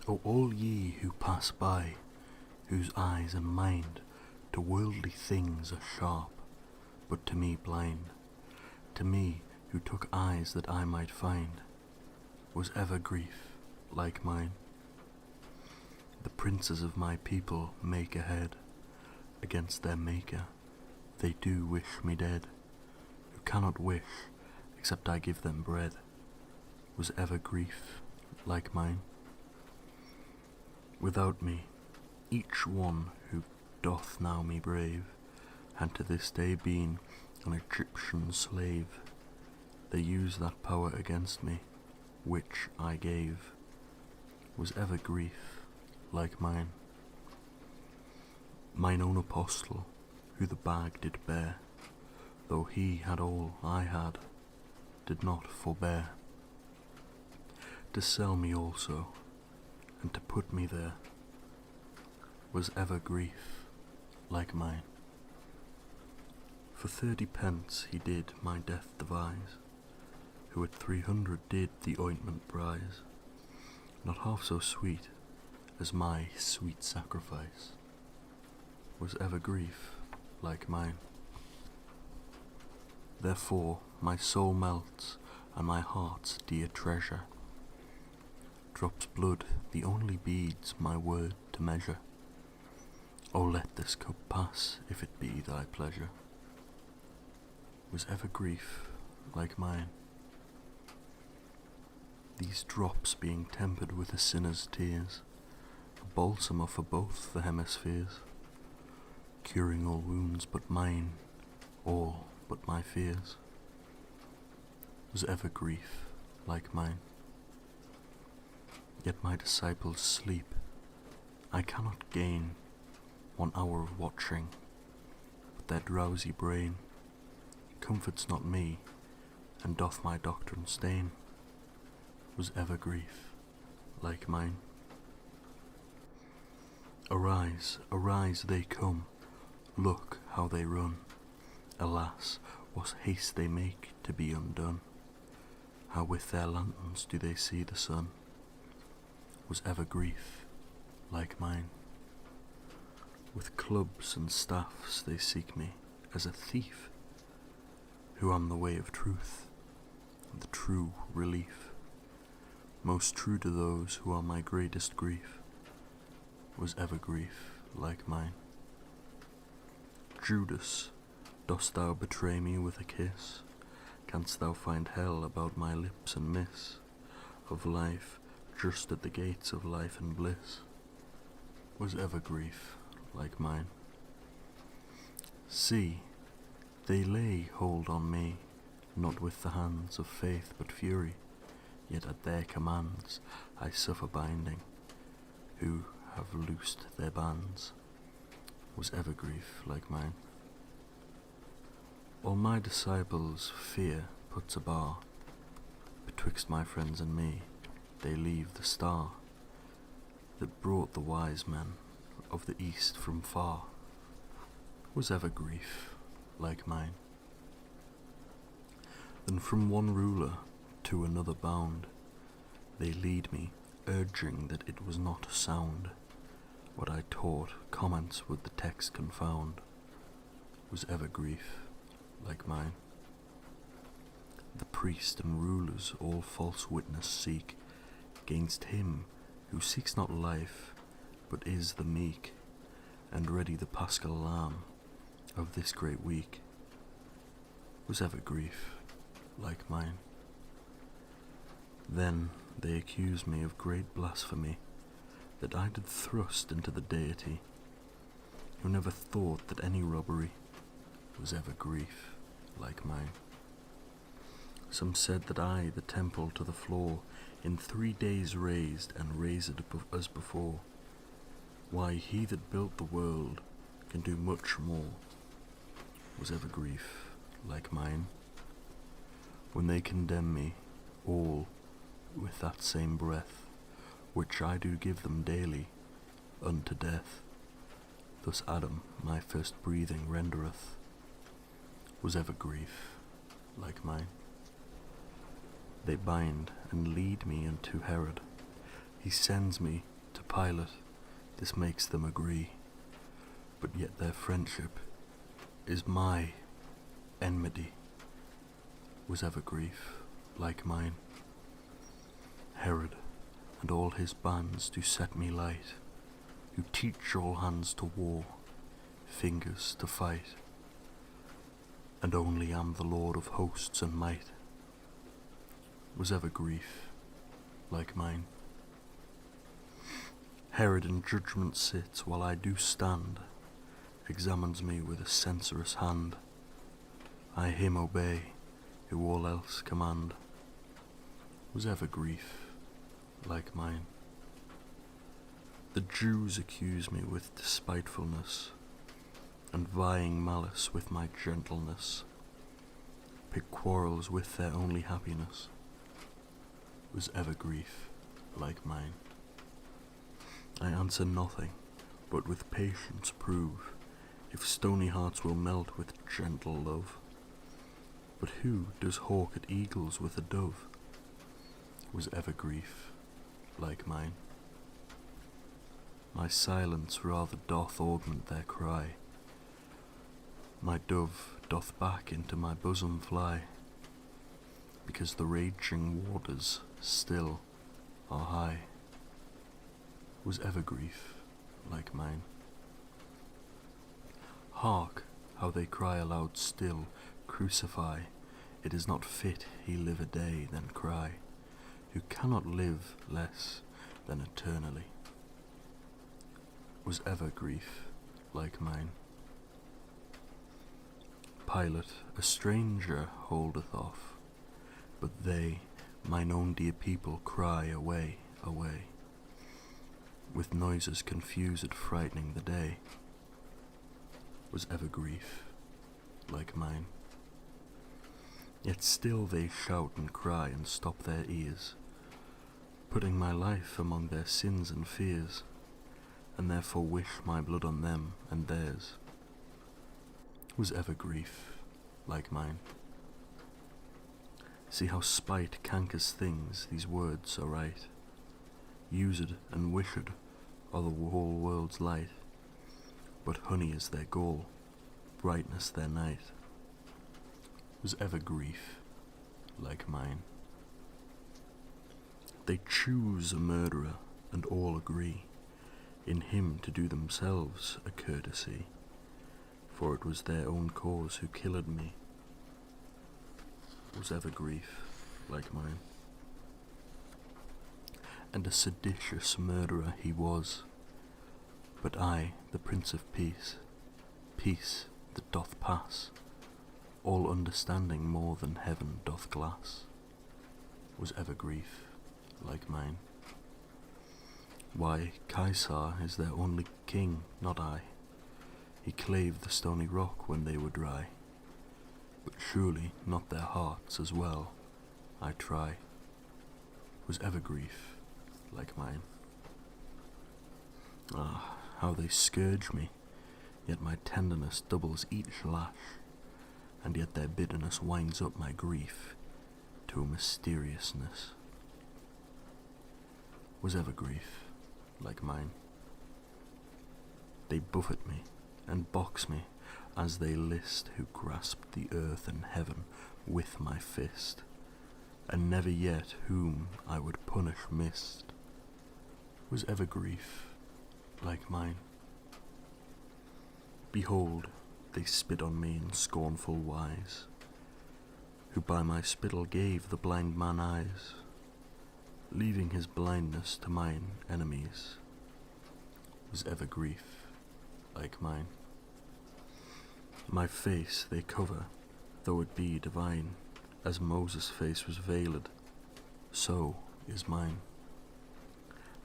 O all ye who pass by, whose eyes and mind to worldly things are sharp, but to me blind, to me who took eyes that I might find, was ever grief like mine? The princes of my people make a head against their Maker, they do wish me dead, who cannot wish except I give them bread, was ever grief like mine? Without me, each one who doth now me brave, and to this day been an Egyptian slave, they use that power against me, which I gave, was ever grief like mine? Mine own apostle, who the bag did bear, though he had all I had, did not forbear to sell me also, and to put me there, was ever grief like mine? For 30 pence he did my death devise, who at 300 did the ointment prize, not half so sweet as my sweet sacrifice, was ever grief like mine? Therefore my soul melts, and my heart's dear treasure drops blood, the only beads my word to measure. O let this cup pass, if it be thy pleasure, was ever grief like mine? These drops being tempered with a sinner's tears, a balsam are for both the hemispheres, curing all wounds but mine, all but my fears, was ever grief like mine? Yet my disciples sleep, I cannot gain 1 hour of watching, but their drowsy brain comforts not me, and doth my doctrine stain, was ever grief like mine? Arise, arise, they come, look how they run, alas, what haste they make to be undone, how with their lanterns do they see the sun, was ever grief like mine? With clubs and staffs they seek me as a thief, who am the way of truth, the true relief, most true to those who are my greatest grief, was ever grief like mine? Judas, dost thou betray me with a kiss? Canst thou find hell about my lips and miss of life, just at the gates of life and bliss, was ever grief like mine? See, they lay hold on me, not with the hands of faith but fury, yet at their commands I suffer binding, who have loosed their bands, was ever grief like mine? All my disciples fear puts a bar betwixt my friends and me, they leave the star that brought the wise men of the east from far, was ever grief like mine? Then from one ruler to another bound, they lead me, urging that it was not sound, what I taught comments would the text confound, was ever grief like mine? The priest and rulers all false witness seek gainst him who seeks not life, but is the meek, and ready the paschal lamb of this great week, was ever grief like mine? Then they accuse me of great blasphemy, that I did thrust into the deity, who never thought that any robbery was ever grief like mine. Some said that I the temple to the floor in 3 days raised, and raised as before. Why, he that built the world can do much more, was ever grief like mine? When they condemn me, all with that same breath, which I do give them daily unto death, thus Adam my first breathing rendereth, was ever grief like mine? They bind and lead me unto Herod, he sends me Pilate, this makes them agree, but yet their friendship is my enmity. Was ever grief like mine? Herod and all his bands do set me light, who teach all hands to war, fingers to fight, and only am the Lord of hosts and might. Was ever grief like mine? Herod in judgment sits while I do stand, examines me with a censorious hand. I him obey, who all else command. Was ever grief like mine? The Jews accuse me with despitefulness, and vying malice with my gentleness, pick quarrels with their only happiness. Was ever grief like mine? I answer nothing, but with patience prove, if stony hearts will melt with gentle love. But who does hawk at eagles with a dove? Was ever grief like mine? My silence rather doth augment their cry, my dove doth back into my bosom fly, because the raging waters still are high. Was ever grief like mine? Hark, how they cry aloud still, crucify, it is not fit he live a day, then cry, who cannot live less than eternally. Was ever grief like mine? Pilate a stranger holdeth off, but they, mine own dear people, cry away, away, with noises confused frightening the day. Was ever grief like mine? Yet still they shout and cry and stop their ears, putting my life among their sins and fears, and therefore wish my blood on them and theirs. Was ever grief like mine? See how spite cankers things, these words are right, used and wished are the whole world's light, but honey is their gall, brightness their night. Was ever grief like mine? They choose a murderer, and all agree in him to do themselves a courtesy, for it was their own cause who killed me. Was ever grief like mine? And a seditious murderer he was, but I, the Prince of Peace, peace that doth pass all understanding more than heaven doth glass. Was ever grief like mine? Why, Caesar is their only king, not I. He clave the stony rock when they were dry, but surely not their hearts as well, I try. Was ever grief like mine? Ah, how they scourge me, yet my tenderness doubles each lash, and yet their bitterness winds up my grief to a mysteriousness. Was ever grief like mine? They buffet me and box me as they list, who grasped the earth and heaven with my fist, and never yet whom I would punish missed. Was ever grief like mine? Behold, they spit on me in scornful wise, who by my spittle gave the blind man eyes, leaving his blindness to mine enemies. Was ever grief like mine? My face they cover, though it be divine, as Moses' face was veiled, so is mine,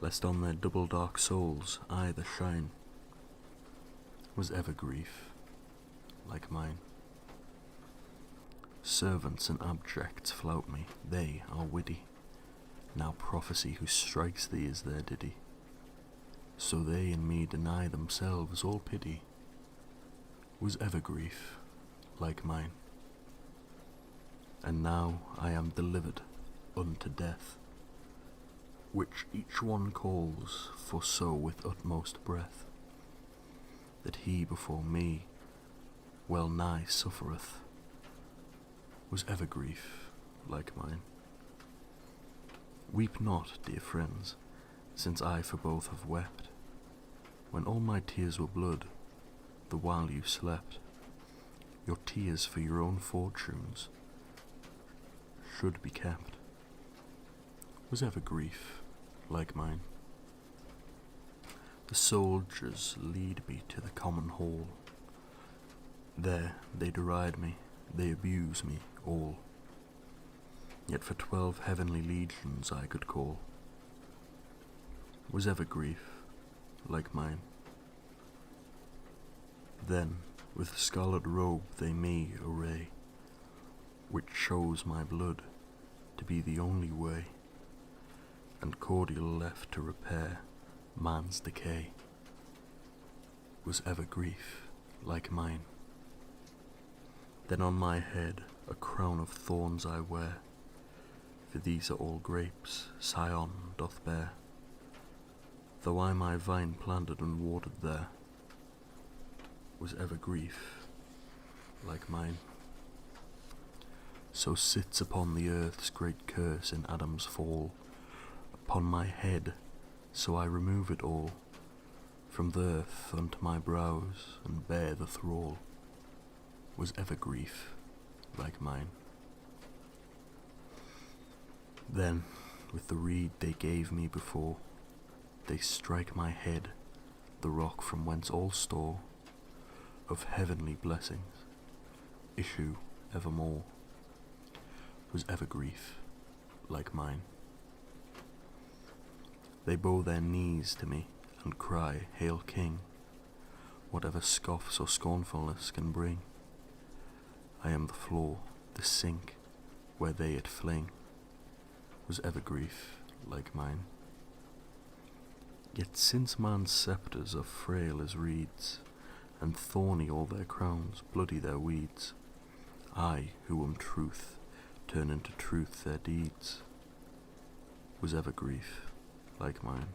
lest on their double dark souls either shine. Was ever grief like mine? Servants and abjects flout me, they are witty, now prophecy who strikes thee is their ditty, so they in me deny themselves all pity. Was ever grief like mine? And now I am delivered unto death, which each one calls for so with utmost breath, that he before me well nigh suffereth, was ever grief like mine. Weep not, dear friends, since I for both have wept, when all my tears were blood, the while you slept. Your tears for your own fortunes should be kept. Was ever grief like mine? The soldiers lead me to the common hall. There they deride me, they abuse me all. Yet for 12 heavenly legions I could call. Was ever grief like mine? Then with scarlet robe they me array, which shows my blood to be the only way, and cordial left to repair man's decay. Was ever grief like mine? Then on my head a crown of thorns I wear, for these are all grapes Sion doth bear, though I my vine planted and watered there. Was ever grief like mine? So sits upon the earth's great curse in Adam's fall, upon my head, so I remove it all, from the earth unto my brows, and bear the thrall. Was ever grief like mine? Then, with the reed they gave me before, they strike my head, the rock from whence all store of heavenly blessings issue evermore. Was ever grief like mine? They bow their knees to me and cry, Hail King, whatever scoffs or scornfulness can bring. I am the floor, the sink, where they it fling. Was ever grief like mine? Yet since man's sceptres are frail as reeds, and thorny all their crowns, bloody their weeds, I, who am truth, turn into truth their deeds. Was ever grief like mine?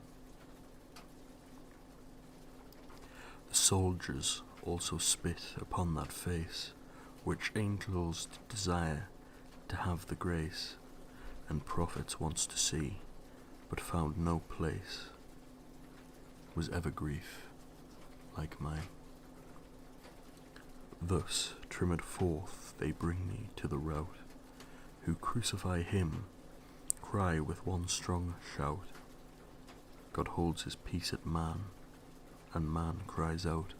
The soldiers also spit upon that face, which angels desire to have the grace, and prophets wants to see, but found no place. Was ever grief like mine? Thus, trimmed forth, they bring me to the rout, who crucify him, cry with one strong shout. God holds his peace at man, and man cries out.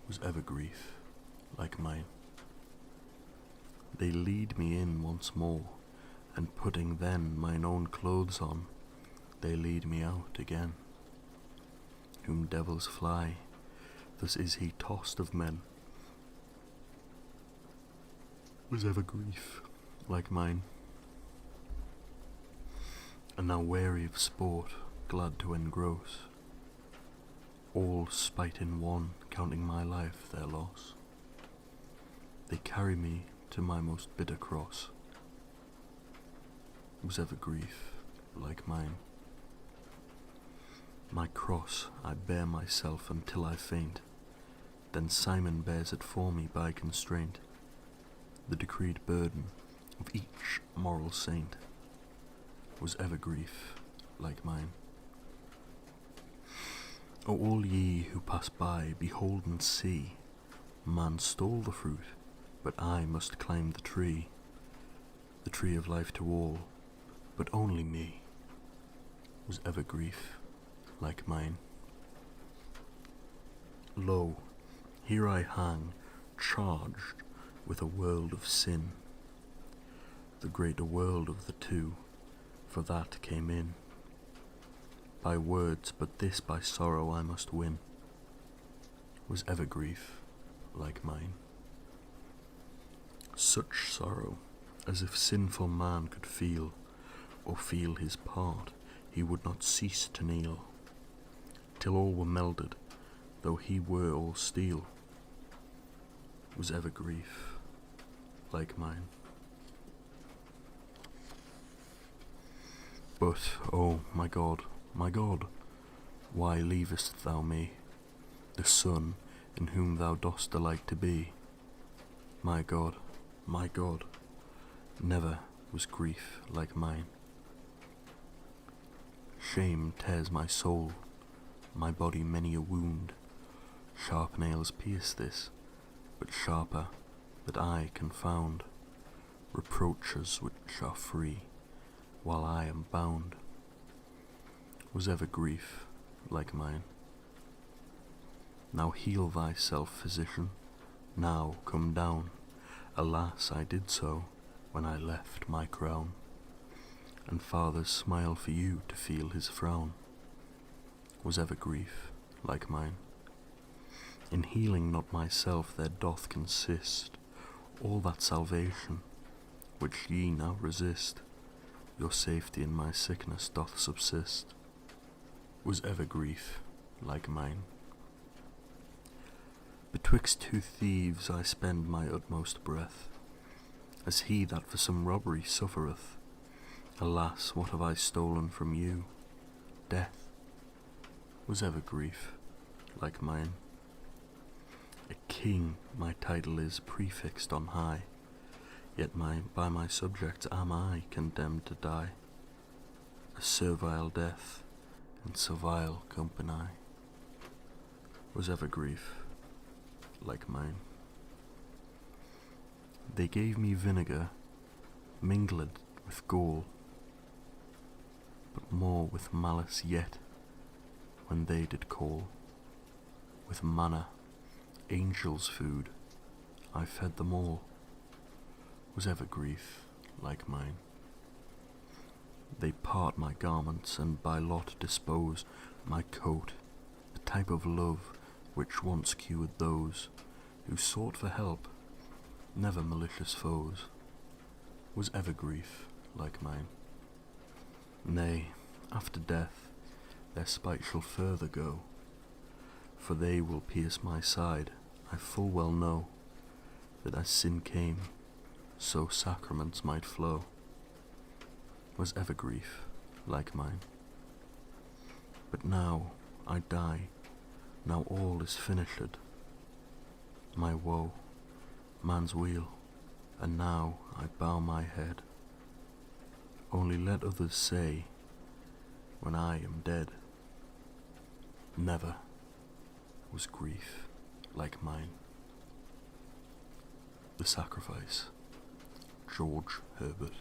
Was ever grief like mine? They lead me in once more, and putting then mine own clothes on, they lead me out again. Whom devils fly, thus is he tossed of men. Was ever grief like mine? And now weary of sport, glad to engross, all spite in one, counting my life their loss. They carry me to my most bitter cross. Was ever grief like mine? My cross I bear myself until I faint, then Simon bears it for me by constraint, the decreed burden of each moral saint. Was ever grief like mine? O all ye who pass by, behold and see, man stole the fruit, but I must climb the tree of life to all, but only me. Was ever grief like mine? Lo, here I hang, charged with a world of sin, the greater world of the two, for that came in by words, but this by sorrow I must win. Was ever grief like mine? Such sorrow as if sinful man could feel, or feel his part, he would not cease to kneel, till all were melded, though he were all steel. Was ever grief like mine? But, oh my God, why leavest thou me, the Son in whom thou dost delight to be? My God, never was grief like mine. Shame tears my soul, my body many a wound. Sharp nails pierce this, but sharper that I confound reproaches which are free, while I am bound. Was ever grief like mine? Now heal thyself, physician, now come down. Alas, I did so when I left my crown, and fathers smile for you to feel his frown. Was ever grief like mine? In healing not myself there doth consist all that salvation which ye now resist. Your safety in my sickness doth subsist. Was ever grief like mine? Betwixt two thieves I spend my utmost breath, as he that for some robbery suffereth. Alas, what have I stolen from you? Death. Was ever grief like mine? A king my title is prefixed on high, yet by my subjects am I condemned to die, a servile death in servile company. Was ever grief like mine? They gave me vinegar mingled with gall, but more with malice yet, when they did call. With manna, angels' food, I fed them all. Was ever grief like mine? They part my garments and by lot dispose my coat, a type of love which once cured those who sought for help, never malicious foes. Was ever grief like mine? Nay, after death their spite shall further go, for they will pierce my side. I full well know that as sin came, so sacraments might flow. Was ever grief like mine? But now I die, now all is finished. My woe, man's weal, and now I bow my head. Only let others say, when I am dead, never was grief like mine. The Sacrifice, George Herbert.